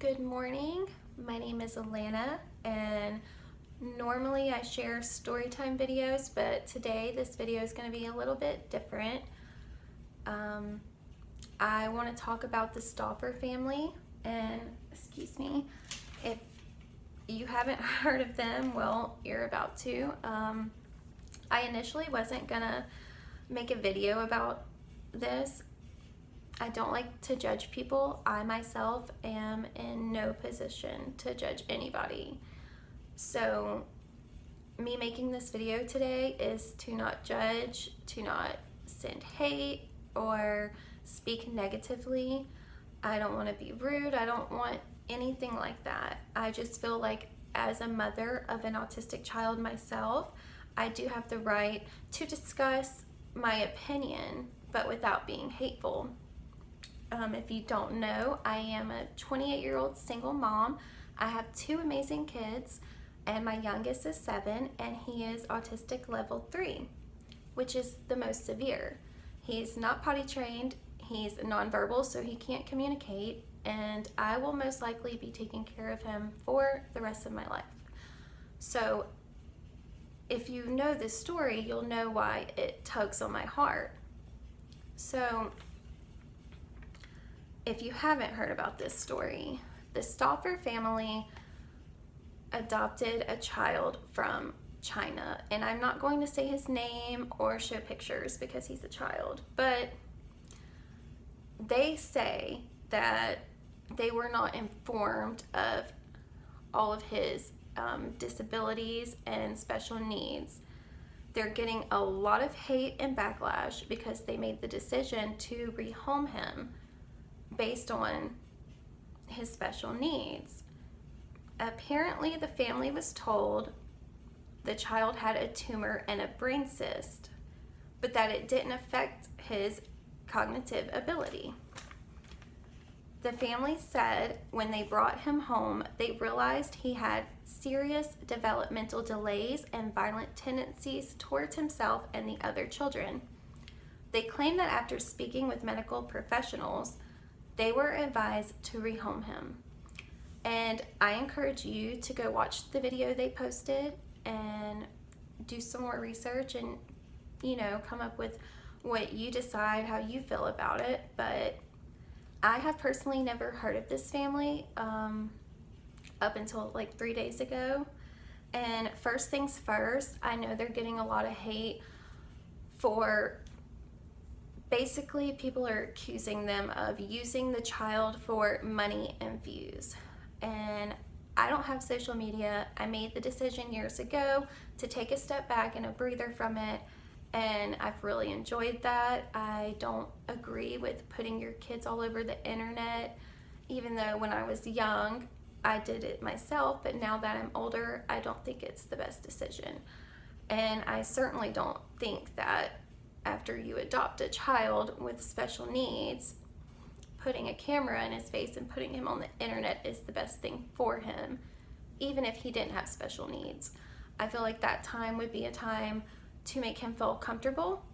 Good morning. My name is Alana, and normally I share storytime videos, but today this video is going to be a little bit different. I want to talk about the Stauffer family, and excuse me, if you haven't heard of them, well, you're about to. I initially wasn't gonna make a video about this. I don't like to judge people. I myself am in no position to judge anybody. So me making this video today is to not judge, to not send hate or speak negatively. I don't want to be rude. I don't want anything like that. I just feel like as a mother of an autistic child myself, I do have the right to discuss my opinion, but without being hateful. If you don't know, I am a 28-year-old single mom. I have two amazing kids, and my youngest is 7, and he is autistic level 3, which is the most severe. He's not potty trained, he's nonverbal, so he can't communicate, and I will most likely be taking care of him for the rest of my life. So if you know this story, you'll know why it tugs on my heart. So if you haven't heard about this story, the Stauffer family adopted a child from China, and I'm not going to say his name or show pictures because he's a child, but they say that they were not informed of all of his disabilities and special needs. They're getting a lot of hate and backlash because they made the decision to rehome him based on his special needs. Apparently, the family was told the child had a tumor and a brain cyst, but that it didn't affect his cognitive ability. The family said when they brought him home, they realized he had serious developmental delays and violent tendencies towards himself and the other children. They claim that after speaking with medical professionals, they were advised to rehome him. And I encourage you to go watch the video they posted and do some more research and, come up with what you decide, how you feel about it. But I have personally never heard of this family up until like 3 days ago. And first things first, I know they're getting a lot of hate for basically people are accusing them of using the child for money and views. And I don't have social media. I made the decision years ago to take a step back and a breather from it, and I've really enjoyed that. I don't agree with putting your kids all over the internet, even though when I was young, I did it myself, but now that I'm older, I don't think it's the best decision. And I certainly don't think that after you adopt a child with special needs, putting a camera in his face and putting him on the internet is the best thing for him, even if he didn't have special needs. I feel like that time would be a time to make him feel comfortable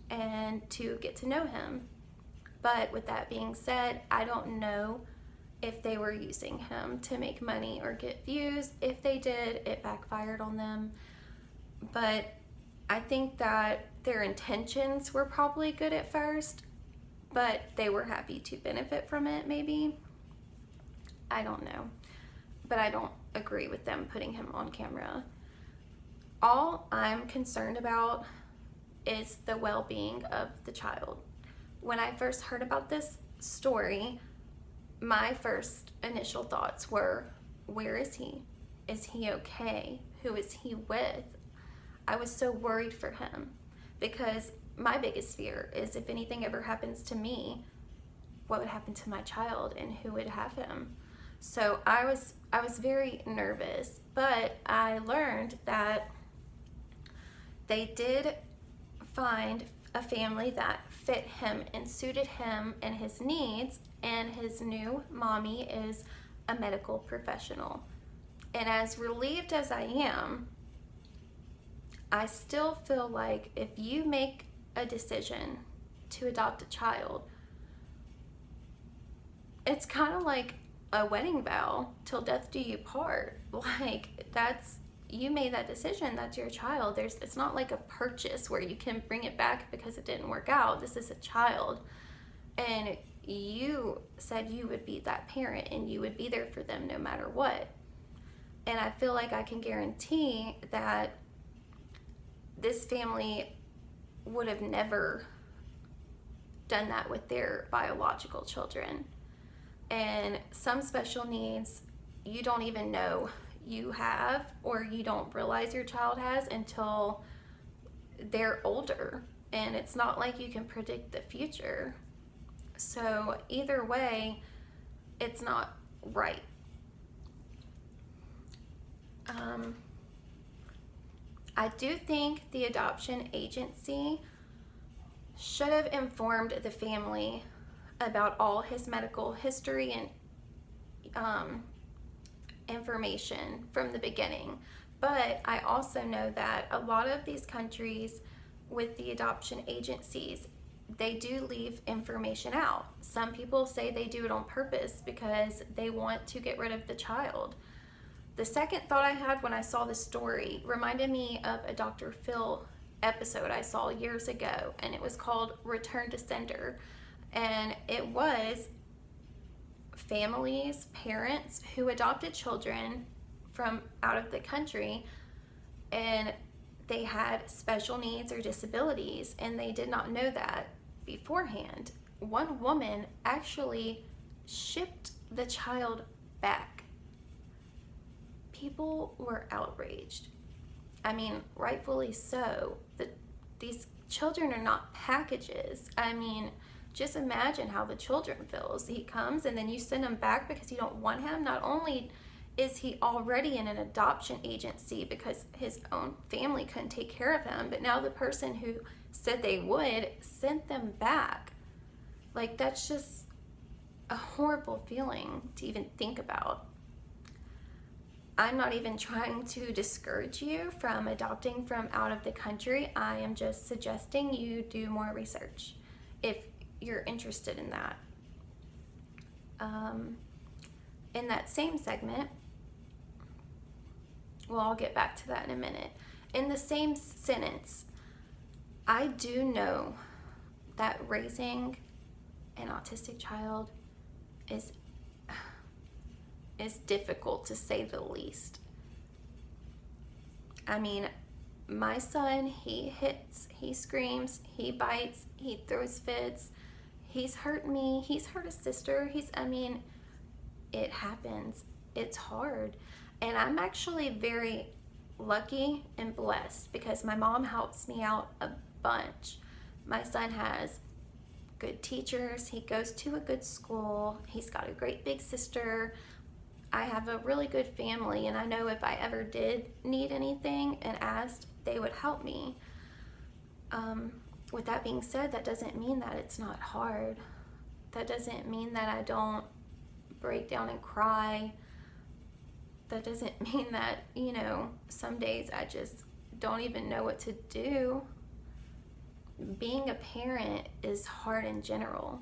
and to get to know him. But with that being said, I don't know if they were using him to make money or get views. If they did, it backfired on them. But I think that their intentions were probably good at first, but they were happy to benefit from it, maybe. I don't know. But I don't agree with them putting him on camera. All I'm concerned about is the well-being of the child. When I first heard about this story, my first initial thoughts were, where is he? Is he okay? Who is he with? I was so worried for him because my biggest fear is if anything ever happens to me, what would happen to my child and who would have him? So I was very nervous, but I learned that they did find a family that fit him and suited him and his needs, and his new mommy is a medical professional. And as relieved as I am, I still feel like if you make a decision to adopt a child, it's kind of like a wedding vow, till death do you part. Like, that's, you made that decision, that's your child. It's not like a purchase where you can bring it back because it didn't work out. This is a child, and you said you would be that parent and you would be there for them no matter what. And I feel like I can guarantee that this family would have never done that with their biological children. And some special needs you don't even know you have, or you don't realize your child has until they're older. And it's not like you can predict the future. So either way, it's not right. I do think the adoption agency should have informed the family about all his medical history and information from the beginning. But I also know that a lot of these countries with the adoption agencies, they do leave information out. Some people say they do it on purpose because they want to get rid of the child. The second thought I had when I saw this story reminded me of a Dr. Phil episode I saw years ago, and it was called Return to Sender. And it was families, parents who adopted children from out of the country, and they had special needs or disabilities, and they did not know that beforehand. One woman actually shipped the child back. People were outraged. I mean, rightfully so. These children are not packages. I mean, just imagine how the children feels. He comes and then you send him back because you don't want him. Not only is he already in an adoption agency because his own family couldn't take care of him, but now the person who said they would sent them back. Like, that's just a horrible feeling to even think about. I'm not even trying to discourage you from adopting from out of the country. I am just suggesting you do more research if you're interested in that. In that same segment, well, I'll get back to that in a minute. In the same sentence, I do know that raising an autistic child is difficult, to say the least. I mean, my son, he hits, he screams, he bites, he throws fits, he's hurt me, he's hurt his sister, it happens. It's hard. And I'm actually very lucky and blessed because my mom helps me out a bunch. My son has good teachers, he goes to a good school, he's got a great big sister. I have a really good family, and I know if I ever did need anything and asked, they would help me. With that being said, that doesn't mean that it's not hard. That doesn't mean that I don't break down and cry. That doesn't mean that, some days I just don't even know what to do. Being a parent is hard in general.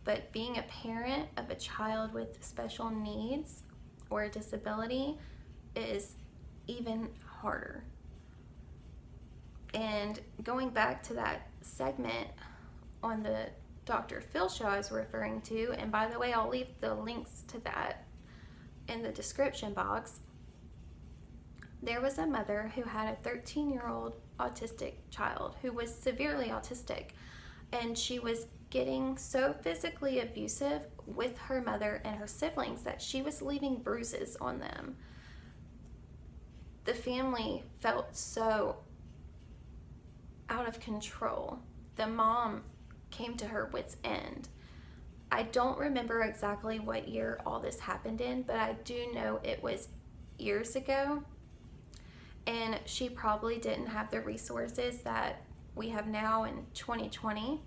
But being a parent of a child with special needs or a disability is even harder. And going back to that segment on the Dr. Phil show I was referring to, and by the way, I'll leave the links to that in the description box. There was a mother who had a 13-year-old autistic child who was severely autistic, and she was getting so physically abusive with her mother and her siblings that she was leaving bruises on them. The family felt so out of control. The mom came to her wit's end. I don't remember exactly what year all this happened in, but I do know it was years ago, and she probably didn't have the resources that we have now in 2020.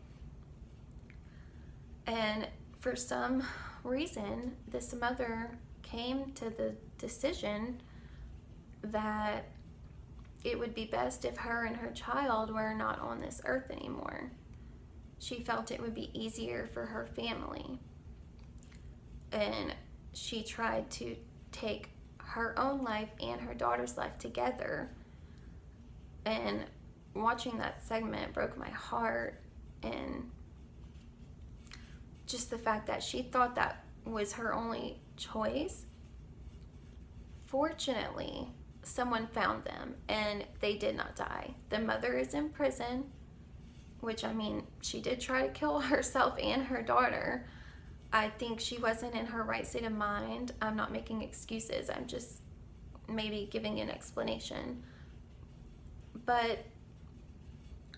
And for some reason, this mother came to the decision that it would be best if her and her child were not on this earth anymore. She felt it would be easier for her family. And she tried to take her own life and her daughter's life together. And watching that segment broke my heart, and just the fact that she thought that was her only choice. Fortunately, someone found them and they did not die. The mother is in prison, which, I mean, she did try to kill herself and her daughter. I think she wasn't in her right state of mind. I'm not making excuses. I'm just maybe giving an explanation. But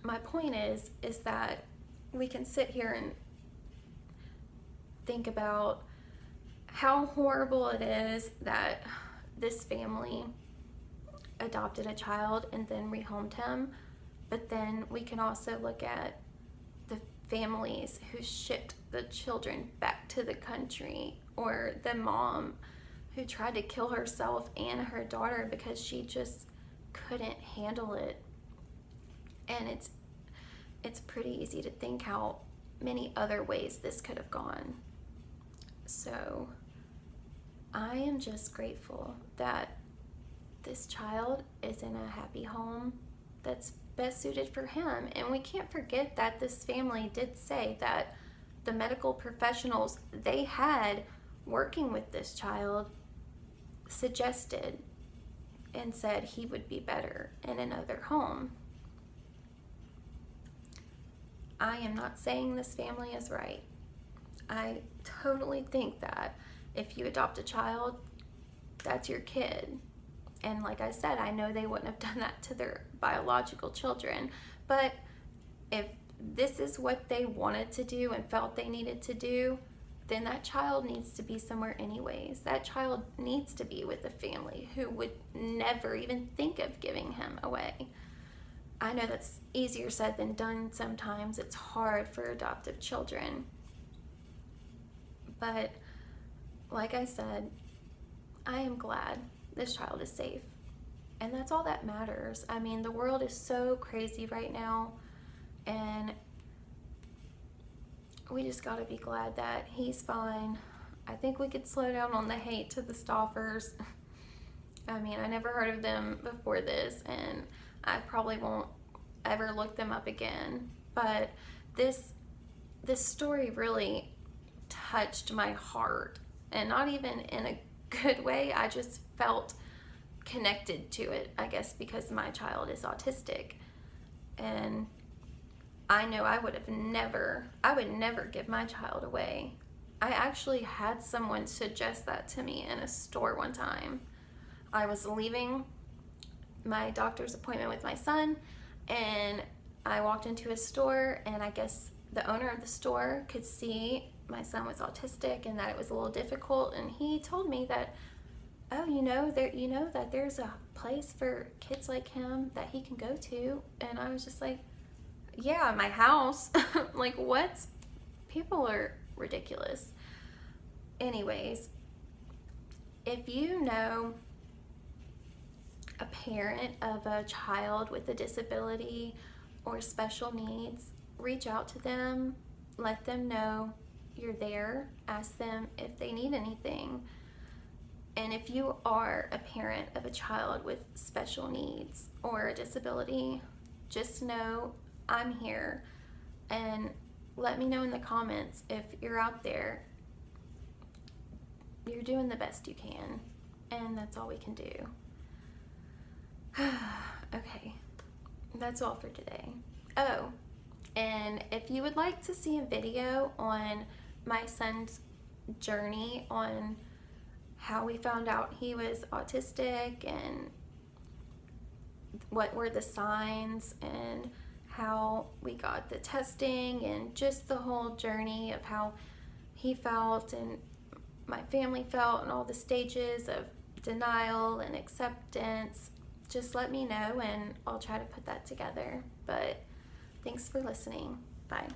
my point is that we can sit here and think about how horrible it is that this family adopted a child and then rehomed him. But then we can also look at the families who shipped the children back to the country, or the mom who tried to kill herself and her daughter because she just couldn't handle it. And it's pretty easy to think how many other ways this could have gone. So I am just grateful that this child is in a happy home that's best suited for him. And we can't forget that this family did say that the medical professionals they had working with this child suggested and said he would be better in another home. I am not saying this family is right. I totally think that if you adopt a child, that's your kid. And like I said, I know they wouldn't have done that to their biological children. But if this is what they wanted to do and felt they needed to do, then that child needs to be somewhere anyways. That child needs to be with a family who would never even think of giving him away. I know that's easier said than done sometimes. It's hard for adoptive children. But like I said, I am glad this child is safe. And that's all that matters. I mean, the world is so crazy right now, and we just gotta be glad that he's fine. I think we could slow down on the hate to the Stauffers. I mean, I never heard of them before this, and I probably won't ever look them up again. But this story really touched my heart, and not even in a good way. I just felt connected to it, I guess, because my child is autistic. And I know I would never give my child away. I actually had someone suggest that to me in a store one time. I was leaving my doctor's appointment with my son, and I walked into a store, and I guess the owner of the store could see my son was autistic and that it was a little difficult, and he told me that, oh, that there's a place for kids like him that he can go to. And I was just like, yeah, my house. Like, what? People are ridiculous. Anyways, if you know a parent of a child with a disability or special needs, reach out to them, let them know you're there, ask them if they need anything. And if you are a parent of a child with special needs or a disability, just know I'm here. And let me know in the comments if you're out there. You're doing the best you can, and that's all we can do. Okay, that's all for today. Oh, and if you would like to see a video on my son's journey on how we found out he was autistic and what were the signs and how we got the testing and just the whole journey of how he felt and my family felt and all the stages of denial and acceptance, just let me know and I'll try to put that together. But thanks for listening. Bye.